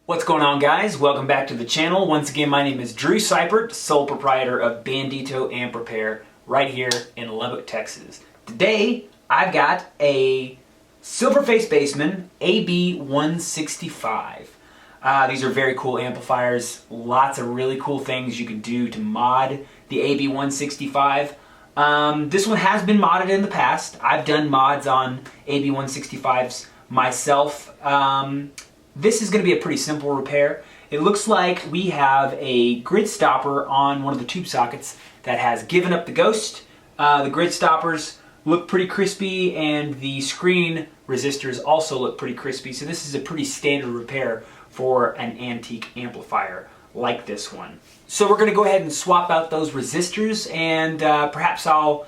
What's going on, guys? Welcome back to the channel. Once again, my name is Drew Cypert, sole proprietor of Bandito Amp Repair right here in Lubbock, Texas. Today, I've got a Silverface Bassman AB165. These are very cool amplifiers. Lots of really cool things you can do to mod the AB165. This one has been modded in the past. I've done mods on AB165s myself. This is going to be a pretty simple repair. It looks like we have a grid stopper on one of the tube sockets that has given up the ghost. The grid stoppers look pretty crispy and the screen resistors also look pretty crispy, so this is a pretty standard repair for an antique amplifier like this one. So we're going to go ahead and swap out those resistors, and perhaps I'll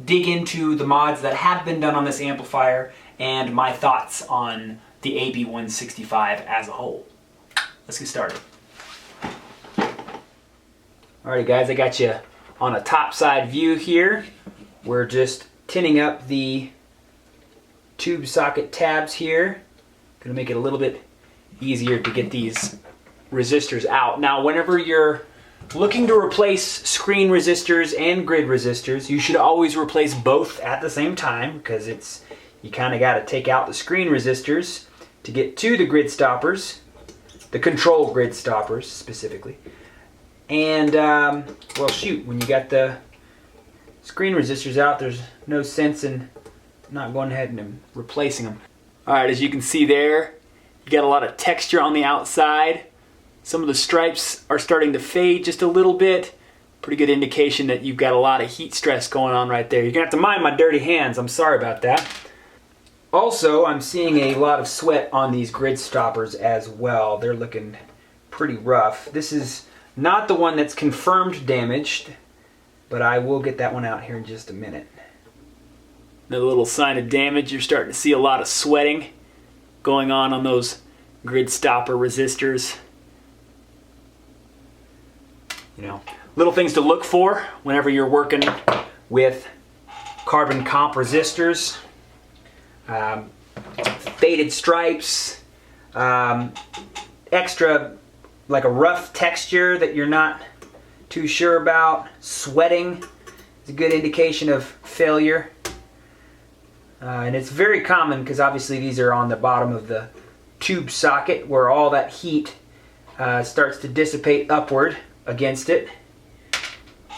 dig into the mods that have been done on this amplifier and my thoughts on the AB165 as a whole. Let's get started. Alrighty guys, I got you on a top side view here. We're just tinning up the tube socket tabs here. Gonna make it a little bit easier to get these resistors out. Now whenever you're looking to replace screen resistors and grid resistors, you should always replace both at the same time, because you kind of got to take out the screen resistors to get to the grid stoppers, the control grid stoppers specifically. And well, shoot, when you got the screen resistors out, there's no sense in not going ahead and replacing them. All right, as you can see there, you got a lot of texture on the outside. Some of the stripes are starting to fade just a little bit. Pretty good indication that you've got a lot of heat stress going on right there. You're gonna have to mind my dirty hands. I'm sorry about that. Also, I'm seeing a lot of sweat on these grid stoppers as well. They're looking pretty rough. This is not the one that's confirmed damaged, but I will get that one out here in just a minute. Another little sign of damage, you're starting to see a lot of sweating going on those grid stopper resistors. You know, little things to look for whenever you're working with carbon comp resistors. Faded stripes, extra, like a rough texture that you're not too sure about. Sweating is a good indication of failure. And it's very common because obviously these are on the bottom of the tube socket where all that heat starts to dissipate upward against it.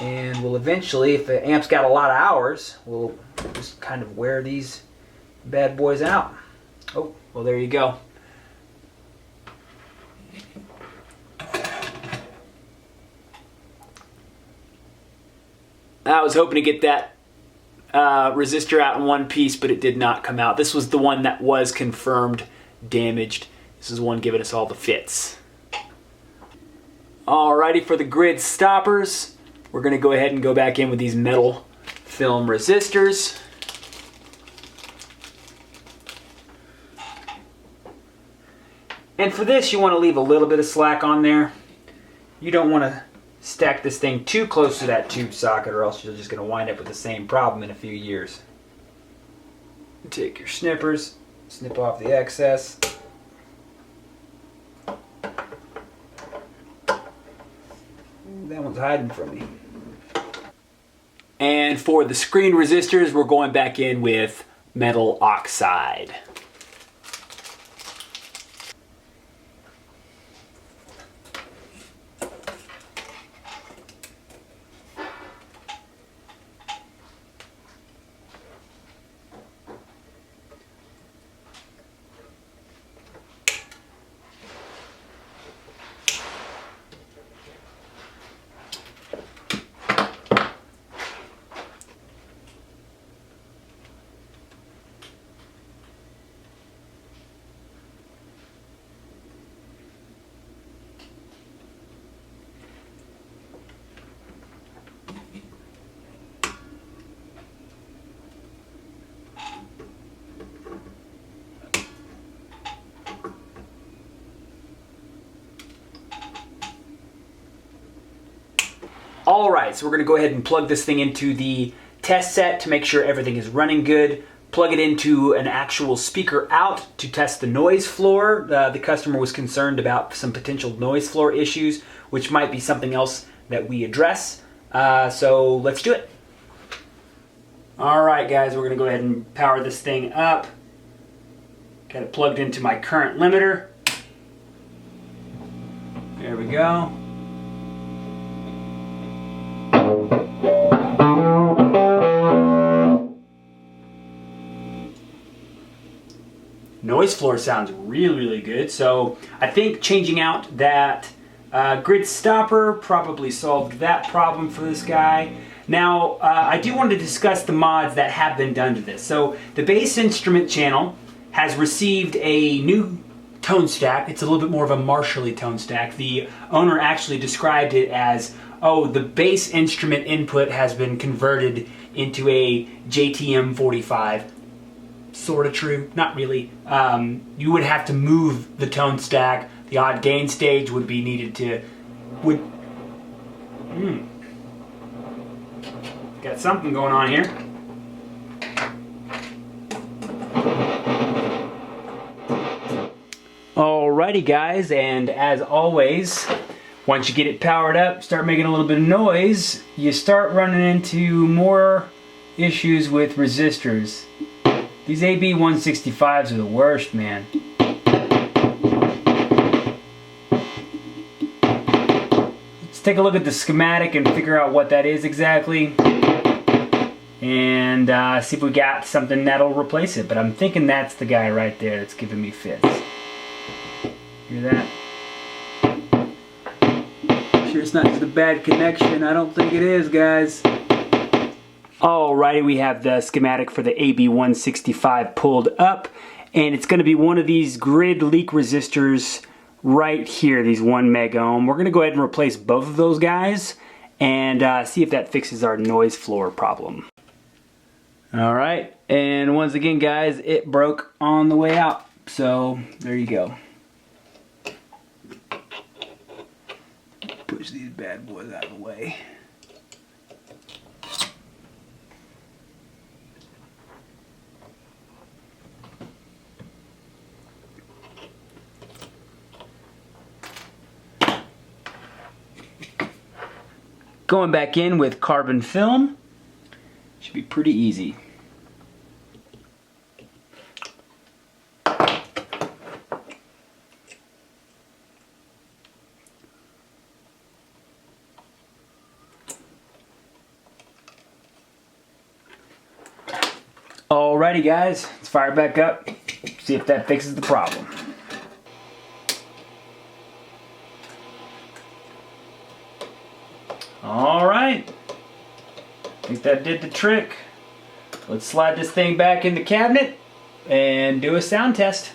And will eventually, if the amp's got a lot of hours, we'll just kind of wear these bad boys out. Oh, well, there you go. I was hoping to get that resistor out in one piece, but it did not come out. This was the one that was confirmed damaged. This is one giving us all the fits. Alrighty, for the grid stoppers, we're going to go ahead and go back in with these metal film resistors. And for this, you want to leave a little bit of slack on there. You don't want to stack this thing too close to that tube socket, or else you're just going to wind up with the same problem in a few years. Take your snippers, snip off the excess. That one's hiding from me. And for the screen resistors, we're going back in with metal oxide. Alright, so we're going to go ahead and plug this thing into the test set to make sure everything is running good plug it into an actual speaker out to test the noise floor. The customer was concerned about some potential noise floor issues, which might be something else that we address. So let's do it. All right, guys, we're gonna go ahead and power this thing up. Got it plugged into my current limiter. There we go. Noise floor sounds really good. So I think changing out that grid stopper probably solved that problem for this guy. Now I do want to discuss the mods that have been done to this. So the bass instrument channel has received a new tone stack. It's a little bit more of a Marshall-y tone stack. The owner actually described it as, oh, the bass instrument input has been converted into a JTM 45. Sort of true, not really. You would have to move the tone stack. The odd gain stage would be needed to... Got something going on here. Alrighty guys, and as always, once you get it powered up, start making a little bit of noise, you start running into more issues with resistors. These AB165s are the worst, man. Let's take a look at the schematic and figure out what that is exactly, and see if we got something that'll replace it. But I'm thinking that's the guy right there that's giving me fits. Hear that? Sure it's not just a bad connection. I don't think it is, guys. Alrighty, we have the schematic for the AB165 pulled up, and it's going to be one of these grid leak resistors right here, these 1 mega ohm. We're going to go ahead and replace both of those guys and see if that fixes our noise floor problem. Alright, and once again guys, it broke on the way out, so there you go. Push these bad boys out of the way. Going back in with carbon film should be pretty easy. Alrighty guys, let's fire it back up, see if that fixes the problem. Alright, I think that did the trick. Let's slide this thing back in the cabinet and do a sound test.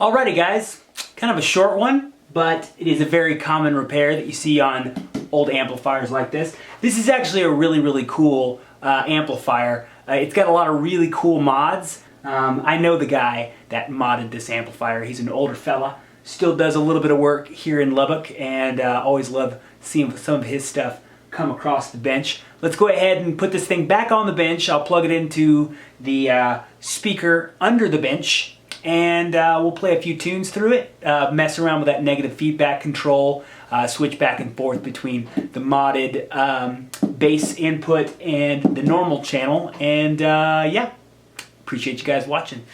Alrighty guys, kind of a short one, but it is a very common repair that you see on old amplifiers like this. This is actually a really cool amplifier. It's got a lot of really cool mods. I know the guy that modded this amplifier. He's an older fella, still does a little bit of work here in Lubbock, and always love seeing some of his stuff come across the bench. Let's go ahead and put this thing back on the bench. I'll plug it into the speaker under the bench, and we'll play a few tunes through it, mess around with that negative feedback control, switch back and forth between the modded bass input and the normal channel, and yeah, appreciate you guys watching.